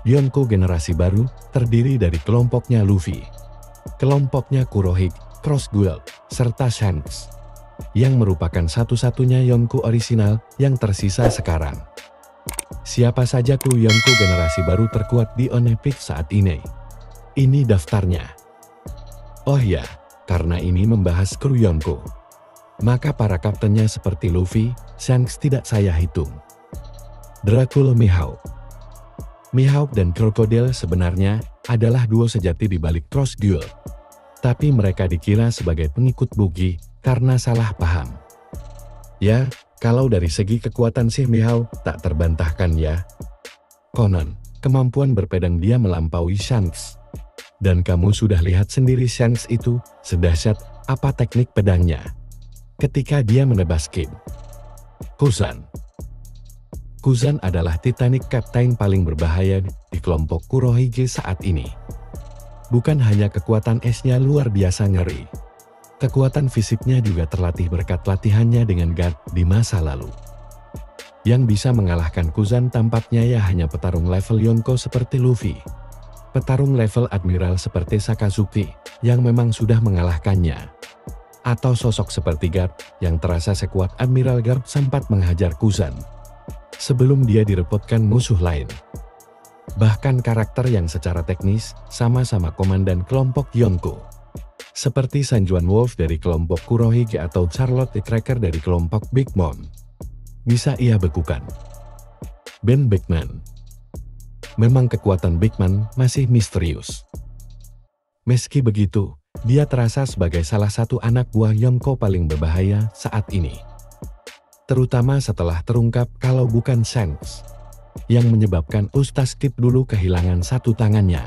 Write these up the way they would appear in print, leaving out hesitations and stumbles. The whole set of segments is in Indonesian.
Yonko generasi baru terdiri dari kelompoknya Luffy, kelompoknya Kurohige, Cross Guild, serta Shanks, yang merupakan satu-satunya Yonko orisinal yang tersisa sekarang. Siapa saja kru Yonko generasi baru terkuat di One Piece saat ini? Ini daftarnya. Oh ya, karena ini membahas kru Yonko, maka para kaptennya seperti Luffy, Shanks tidak saya hitung. Dracula Mihawk. Mihawk dan Crocodile sebenarnya adalah duo sejati di balik Cross Guild. Tapi mereka dikira sebagai pengikut Buggy karena salah paham. Ya, kalau dari segi kekuatan si Mihawk tak terbantahkan ya. Konon, kemampuan berpedang dia melampaui Shanks. Dan kamu sudah lihat sendiri Shanks itu sedahsyat apa teknik pedangnya ketika dia menebas Kid. Kuzan adalah Titanic Captain paling berbahaya di kelompok Kurohige saat ini. Bukan hanya kekuatan esnya luar biasa ngeri. Kekuatan fisiknya juga terlatih berkat latihannya dengan guard di masa lalu. Yang bisa mengalahkan Kuzan tampaknya ya hanya petarung level Yonko seperti Luffy. Petarung level Admiral seperti Sakazuki yang memang sudah mengalahkannya. Atau sosok seperti Garp yang terasa sekuat Admiral Garp sempat menghajar Kuzan sebelum dia direpotkan musuh lain. Bahkan karakter yang secara teknis sama-sama komandan kelompok Yonko, seperti Sanjuan Wolf dari kelompok Kurohige atau Charlotte the Cracker dari kelompok Big Mom, bisa ia bekukan. Ben Beckman. Memang kekuatan Beckman masih misterius. Meski begitu, dia terasa sebagai salah satu anak buah Yonko paling berbahaya saat ini. Terutama setelah terungkap kalau bukan Shanks yang menyebabkan Ustaz Kid dulu kehilangan satu tangannya.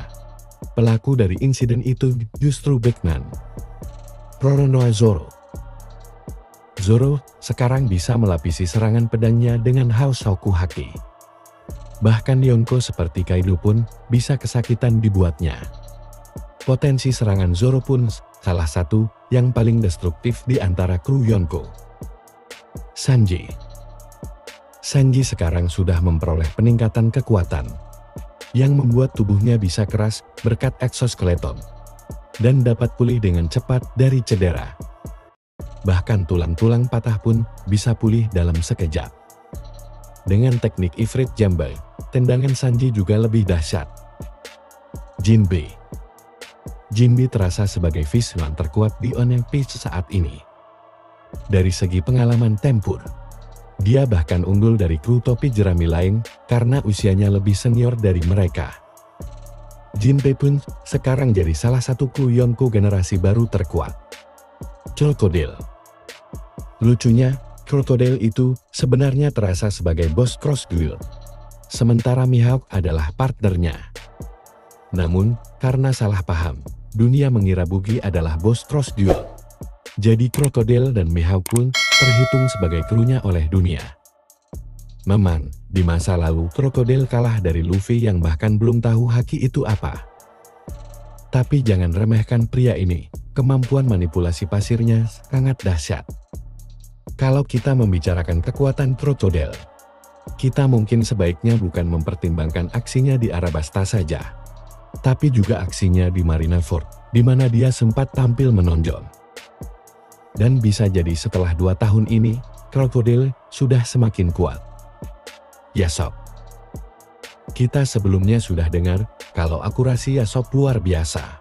Pelaku dari insiden itu justru Beckman. Roronoa Zoro. Zoro sekarang bisa melapisi serangan pedangnya dengan Haoshoku Haki. Bahkan Yonko seperti Kaido pun bisa kesakitan dibuatnya. Potensi serangan Zoro pun salah satu yang paling destruktif di antara kru Yonko. Sanji sekarang sudah memperoleh peningkatan kekuatan yang membuat tubuhnya bisa keras berkat exoskeleton dan dapat pulih dengan cepat dari cedera. Bahkan tulang-tulang patah pun bisa pulih dalam sekejap. Dengan teknik Ifrit Jambai, tendangan Sanji juga lebih dahsyat. Jinbe terasa sebagai Fishman terkuat di One Piece saat ini. Dari segi pengalaman tempur, dia bahkan unggul dari kru topi jerami lain karena usianya lebih senior dari mereka. Jinbe pun sekarang jadi salah satu kru Yonko generasi baru terkuat. Crocodile. Lucunya, Crocodile itu sebenarnya terasa sebagai bos Cross Guild, sementara Mihawk adalah partnernya. Namun, karena salah paham, dunia mengira Buggy adalah bos Cross Guild. Jadi Crocodile dan Mihawk pun terhitung sebagai krunya oleh dunia. Memang, di masa lalu Crocodile kalah dari Luffy yang bahkan belum tahu haki itu apa. Tapi jangan remehkan pria ini, kemampuan manipulasi pasirnya sangat dahsyat. Kalau kita membicarakan kekuatan Crocodile, kita mungkin sebaiknya bukan mempertimbangkan aksinya di Arabasta saja, tapi juga aksinya di Marineford, di mana dia sempat tampil menonjol. Dan bisa jadi setelah 2 tahun ini, Crocodile sudah semakin kuat. Yasop. Kita sebelumnya sudah dengar kalau akurasi Yasop luar biasa.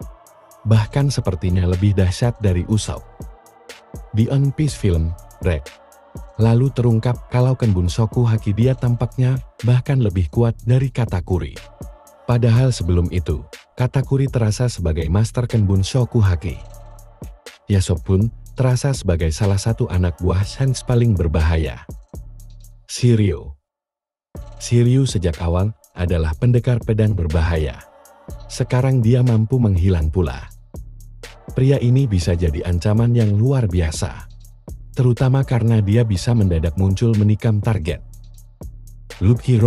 Bahkan sepertinya lebih dahsyat dari Usopp. Di One Piece film, Red, lalu terungkap kalau Kenbunsoku Haki dia tampaknya bahkan lebih kuat dari Katakuri. Padahal sebelum itu, Katakuri terasa sebagai master Kenbunsoku Haki. Yasop pun terasa sebagai salah satu anak buah Shanks paling berbahaya. Shiryu sejak awal adalah pendekar pedang berbahaya. Sekarang dia mampu menghilang pula. Pria ini bisa jadi ancaman yang luar biasa, terutama karena dia bisa mendadak muncul menikam target. Lucky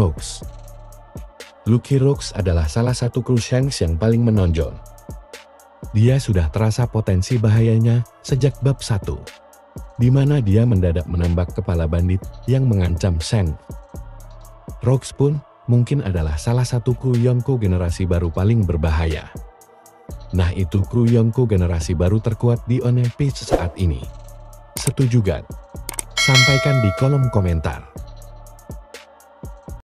Rocks adalah salah satu kru Shanks yang paling menonjol. Dia sudah terasa potensi bahayanya sejak bab 1, di mana dia mendadak menembak kepala bandit yang mengancam Shanks. Rocks pun mungkin adalah salah satu kru Yonko generasi baru paling berbahaya. Nah, itu kru Yonko generasi baru terkuat di One Piece saat ini. Setuju gak? Sampaikan di kolom komentar.